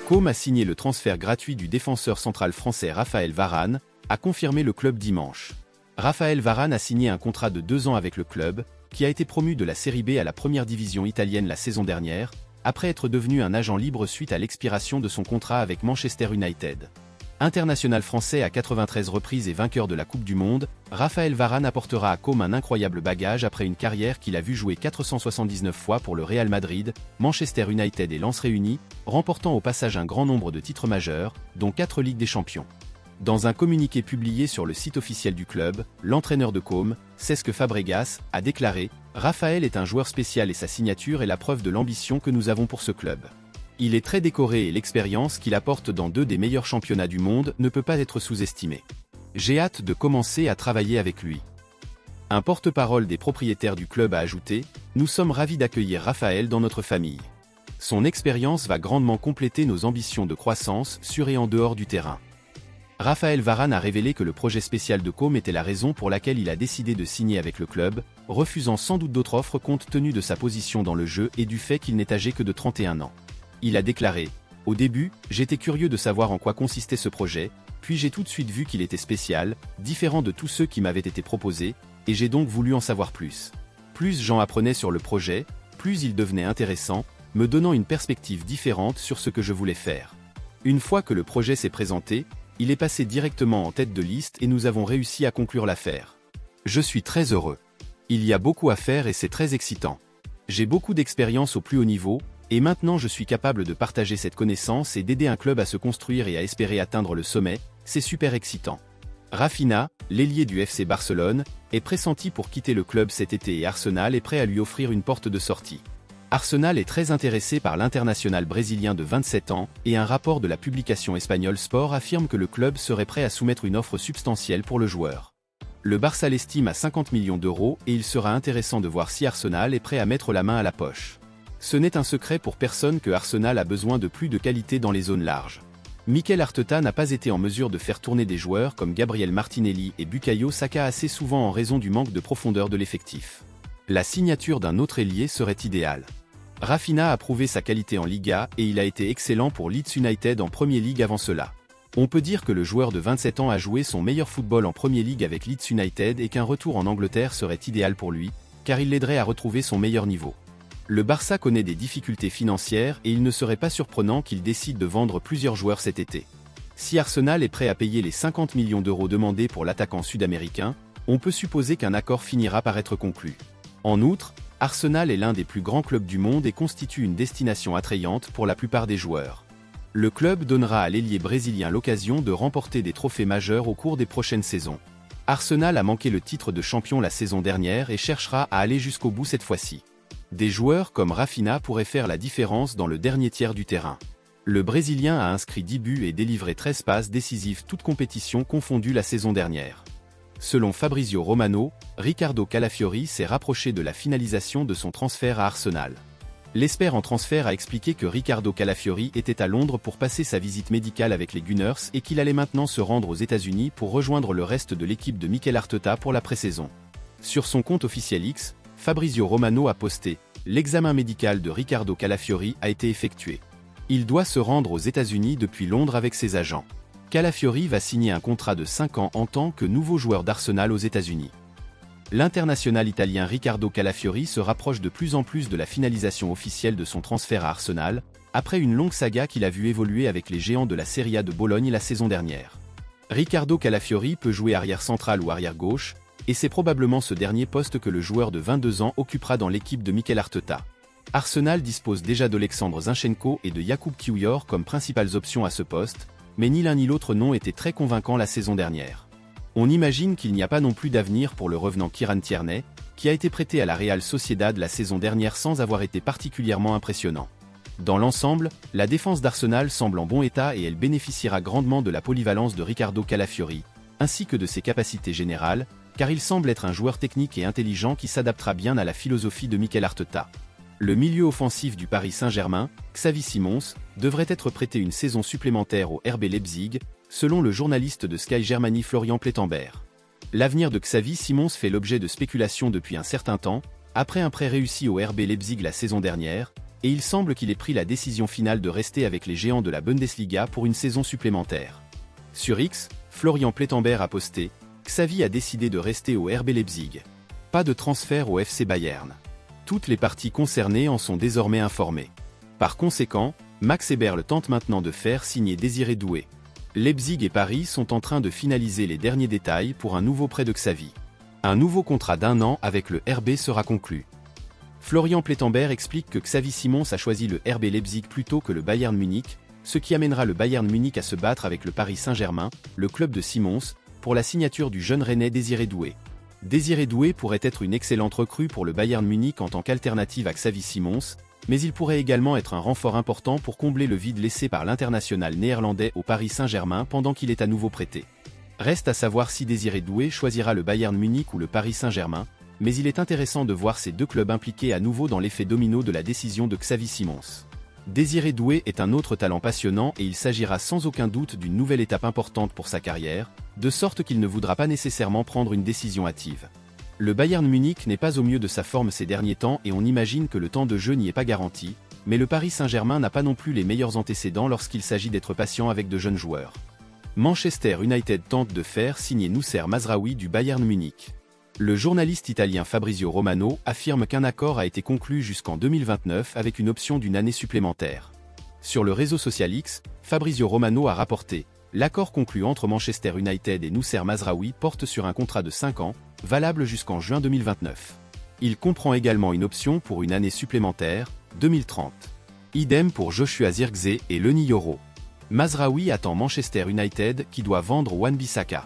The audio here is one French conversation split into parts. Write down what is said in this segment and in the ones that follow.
Com a signé le transfert gratuit du défenseur central français Raphaël Varane, a confirmé le club dimanche. Raphaël Varane a signé un contrat de 2 ans avec le club, qui a été promu de la Série B à la première division italienne la saison dernière, après être devenu un agent libre suite à l'expiration de son contrat avec Manchester United. International français à 93 reprises et vainqueur de la Coupe du Monde, Raphaël Varane apportera à Com un incroyable bagage après une carrière qu'il a vu jouer 479 fois pour le Real Madrid, Manchester United et Lens réunis, remportant au passage un grand nombre de titres majeurs, dont 4 Ligues des Champions. Dans un communiqué publié sur le site officiel du club, l'entraîneur de Com, Cesc Fabregas, a déclaré « Raphaël est un joueur spécial et sa signature est la preuve de l'ambition que nous avons pour ce club. Il est très décoré et l'expérience qu'il apporte dans 2 des meilleurs championnats du monde ne peut pas être sous-estimée. J'ai hâte de commencer à travailler avec lui. » Un porte-parole des propriétaires du club a ajouté « Nous sommes ravis d'accueillir Raphaël dans notre famille. Son expérience va grandement compléter nos ambitions de croissance sur et en dehors du terrain. » Raphaël Varane a révélé que le projet spécial de Com était la raison pour laquelle il a décidé de signer avec le club, refusant sans doute d'autres offres compte tenu de sa position dans le jeu et du fait qu'il n'est âgé que de 31 ans. Il a déclaré « Au début, j'étais curieux de savoir en quoi consistait ce projet, puis j'ai tout de suite vu qu'il était spécial, différent de tous ceux qui m'avaient été proposés, et j'ai donc voulu en savoir plus. Plus j'en apprenais sur le projet, plus il devenait intéressant, me donnant une perspective différente sur ce que je voulais faire. Une fois que le projet s'est présenté, il est passé directement en tête de liste et nous avons réussi à conclure l'affaire. Je suis très heureux. Il y a beaucoup à faire et c'est très excitant. J'ai beaucoup d'expérience au plus haut niveau, et maintenant je suis capable de partager cette connaissance et d'aider un club à se construire et à espérer atteindre le sommet, c'est super excitant. » Raphinha, l'ailier du FC Barcelone, est pressenti pour quitter le club cet été et Arsenal est prêt à lui offrir une porte de sortie. Arsenal est très intéressé par l'international brésilien de 27 ans, et un rapport de la publication espagnole Sport affirme que le club serait prêt à soumettre une offre substantielle pour le joueur. Le Barça l'estime à 50 millions d'euros et il sera intéressant de voir si Arsenal est prêt à mettre la main à la poche. Ce n'est un secret pour personne que Arsenal a besoin de plus de qualité dans les zones larges. Mikel Arteta n'a pas été en mesure de faire tourner des joueurs comme Gabriel Martinelli et Bukayo Saka assez souvent en raison du manque de profondeur de l'effectif. La signature d'un autre ailier serait idéale. Raphinha a prouvé sa qualité en Liga et il a été excellent pour Leeds United en Premier League avant cela. On peut dire que le joueur de 27 ans a joué son meilleur football en Premier League avec Leeds United et qu'un retour en Angleterre serait idéal pour lui, car il l'aiderait à retrouver son meilleur niveau. Le Barça connaît des difficultés financières et il ne serait pas surprenant qu'il décide de vendre plusieurs joueurs cet été. Si Arsenal est prêt à payer les 50 millions d'euros demandés pour l'attaquant sud-américain, on peut supposer qu'un accord finira par être conclu. En outre, Arsenal est l'un des plus grands clubs du monde et constitue une destination attrayante pour la plupart des joueurs. Le club donnera à l'ailier brésilien l'occasion de remporter des trophées majeurs au cours des prochaines saisons. Arsenal a manqué le titre de champion la saison dernière et cherchera à aller jusqu'au bout cette fois-ci. Des joueurs comme Raphinha pourraient faire la différence dans le dernier tiers du terrain. Le Brésilien a inscrit 10 buts et délivré 13 passes décisives toutes compétitions confondues la saison dernière. Selon Fabrizio Romano, Ricardo Calafiori s'est rapproché de la finalisation de son transfert à Arsenal. L'expert en transfert a expliqué que Ricardo Calafiori était à Londres pour passer sa visite médicale avec les Gunners et qu'il allait maintenant se rendre aux États-Unis pour rejoindre le reste de l'équipe de Mikel Arteta pour la pré-saison. Sur son compte officiel X, Fabrizio Romano a posté « L'examen médical de Ricardo Calafiori a été effectué. Il doit se rendre aux États-Unis depuis Londres avec ses agents. Calafiori va signer un contrat de 5 ans en tant que nouveau joueur d'Arsenal aux États-Unis. » L'international italien Ricardo Calafiori se rapproche de plus en plus de la finalisation officielle de son transfert à Arsenal, après une longue saga qu'il a vu évoluer avec les géants de la Serie A de Bologne la saison dernière. Ricardo Calafiori peut jouer arrière central ou arrière gauche, et c'est probablement ce dernier poste que le joueur de 22 ans occupera dans l'équipe de Mikel Arteta. Arsenal dispose déjà d'Alexandre Zinchenko et de Jakub Kiwior comme principales options à ce poste, mais ni l'un ni l'autre nom était très convaincant la saison dernière. On imagine qu'il n'y a pas non plus d'avenir pour le revenant Kieran Tierney, qui a été prêté à la Real Sociedad la saison dernière sans avoir été particulièrement impressionnant. Dans l'ensemble, la défense d'Arsenal semble en bon état et elle bénéficiera grandement de la polyvalence de Ricardo Calafiori, ainsi que de ses capacités générales, car il semble être un joueur technique et intelligent qui s'adaptera bien à la philosophie de Mikel Arteta. Le milieu offensif du Paris Saint-Germain, Xavi Simons, devrait être prêté une saison supplémentaire au RB Leipzig, selon le journaliste de Sky Germany Florian Plettenberg. L'avenir de Xavi Simons fait l'objet de spéculations depuis un certain temps, après un prêt réussi au RB Leipzig la saison dernière, et il semble qu'il ait pris la décision finale de rester avec les géants de la Bundesliga pour une saison supplémentaire. Sur X, Florian Plettenberg a posté « Xavi a décidé de rester au RB Leipzig. Pas de transfert au FC Bayern. Toutes les parties concernées en sont désormais informées. Par conséquent, Max Eberl tente maintenant de faire signer Désiré Doué. Leipzig et Paris sont en train de finaliser les derniers détails pour un nouveau prêt de Xavi. Un nouveau contrat d'1 an avec le RB sera conclu. » Florian Plettenberg explique que Xavi Simons a choisi le RB Leipzig plutôt que le Bayern Munich, ce qui amènera le Bayern Munich à se battre avec le Paris Saint-Germain, le club de Simons, pour la signature du jeune Rennais Désiré Doué. Désiré Doué pourrait être une excellente recrue pour le Bayern Munich en tant qu'alternative à Xavi Simons, mais il pourrait également être un renfort important pour combler le vide laissé par l'international néerlandais au Paris Saint-Germain pendant qu'il est à nouveau prêté. Reste à savoir si Désiré Doué choisira le Bayern Munich ou le Paris Saint-Germain, mais il est intéressant de voir ces deux clubs impliqués à nouveau dans l'effet domino de la décision de Xavi Simons. Désiré Doué est un autre talent passionnant et il s'agira sans aucun doute d'une nouvelle étape importante pour sa carrière, de sorte qu'il ne voudra pas nécessairement prendre une décision hâtive. Le Bayern Munich n'est pas au mieux de sa forme ces derniers temps et on imagine que le temps de jeu n'y est pas garanti, mais le Paris Saint-Germain n'a pas non plus les meilleurs antécédents lorsqu'il s'agit d'être patient avec de jeunes joueurs. Manchester United tente de faire signer Noussair Mazraoui du Bayern Munich. Le journaliste italien Fabrizio Romano affirme qu'un accord a été conclu jusqu'en 2029 avec une option d'1 année supplémentaire. Sur le réseau social X, Fabrizio Romano a rapporté « L'accord conclu entre Manchester United et Noussair Mazraoui porte sur un contrat de 5 ans, valable jusqu'en juin 2029. Il comprend également une option pour une année supplémentaire, 2030. Idem pour Joshua Zirkzee et Lenny Yoro. Mazraoui attend Manchester United qui doit vendre Wan-Bissaka.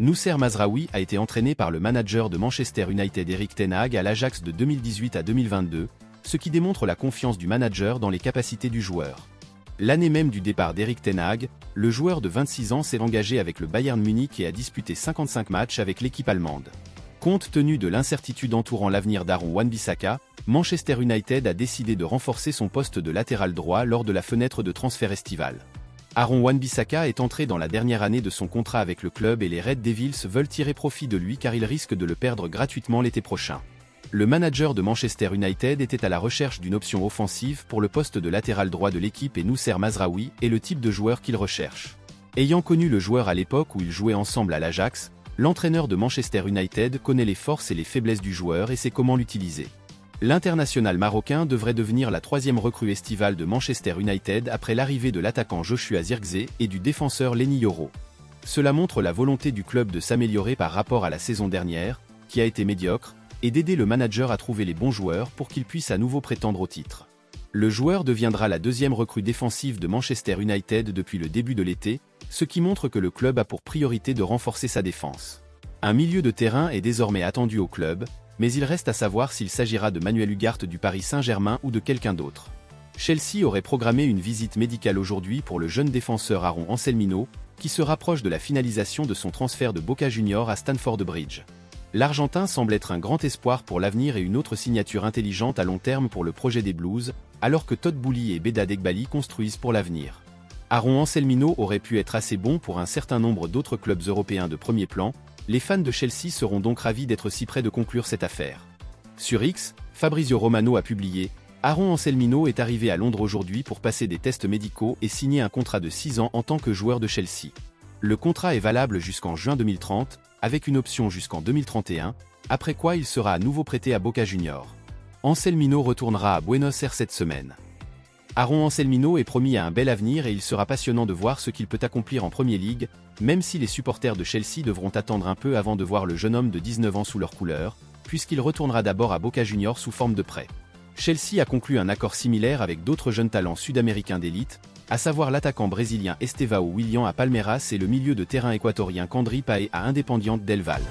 Noussair Mazraoui a été entraîné par le manager de Manchester United Erik ten Hag à l'Ajax de 2018 à 2022, ce qui démontre la confiance du manager dans les capacités du joueur. L'année même du départ d'Erik ten Hag, le joueur de 26 ans s'est engagé avec le Bayern Munich et a disputé 55 matchs avec l'équipe allemande. Compte tenu de l'incertitude entourant l'avenir d'Aaron Wan-Bissaka, Manchester United a décidé de renforcer son poste de latéral droit lors de la fenêtre de transfert estivale. Aaron Wan-Bissaka est entré dans la dernière année de son contrat avec le club et les Red Devils veulent tirer profit de lui car ils risquent de le perdre gratuitement l'été prochain. Le manager de Manchester United était à la recherche d'une option offensive pour le poste de latéral droit de l'équipe et Noussair Mazraoui est le type de joueur qu'il recherche. Ayant connu le joueur à l'époque où ils jouaient ensemble à l'Ajax, l'entraîneur de Manchester United connaît les forces et les faiblesses du joueur et sait comment l'utiliser. L'international marocain devrait devenir la troisième recrue estivale de Manchester United après l'arrivée de l'attaquant Joshua Zirkzee et du défenseur Lenny Yoro. Cela montre la volonté du club de s'améliorer par rapport à la saison dernière, qui a été médiocre, et d'aider le manager à trouver les bons joueurs pour qu'il puisse à nouveau prétendre au titre. Le joueur deviendra la deuxième recrue défensive de Manchester United depuis le début de l'été, ce qui montre que le club a pour priorité de renforcer sa défense. Un milieu de terrain est désormais attendu au club, mais il reste à savoir s'il s'agira de Manuel Ugarte du Paris Saint-Germain ou de quelqu'un d'autre. Chelsea aurait programmé une visite médicale aujourd'hui pour le jeune défenseur Aaron Anselmino, qui se rapproche de la finalisation de son transfert de Boca Juniors à Stamford Bridge. L'Argentin semble être un grand espoir pour l'avenir et une autre signature intelligente à long terme pour le projet des Blues, alors que Todd Boehly et Behdad Eghbali construisent pour l'avenir. Aaron Anselmino aurait pu être assez bon pour un certain nombre d'autres clubs européens de premier plan. Les fans de Chelsea seront donc ravis d'être si près de conclure cette affaire. Sur X, Fabrizio Romano a publié « Aaron Anselmino est arrivé à Londres aujourd'hui pour passer des tests médicaux et signer un contrat de 6 ans en tant que joueur de Chelsea. Le contrat est valable jusqu'en juin 2030, avec une option jusqu'en 2031, après quoi il sera à nouveau prêté à Boca Juniors. Anselmino retournera à Buenos Aires cette semaine. Aaron Anselmino est promis à un bel avenir et il sera passionnant de voir ce qu'il peut accomplir en Premier League, même si les supporters de Chelsea devront attendre un peu avant de voir le jeune homme de 19 ans sous leurs couleurs, puisqu'il retournera d'abord à Boca Juniors sous forme de prêt. Chelsea a conclu un accord similaire avec d'autres jeunes talents sud-américains d'élite, à savoir l'attaquant brésilien Estevão Willian à Palmeiras et le milieu de terrain équatorien Kandri Pae à Independiente del Valle.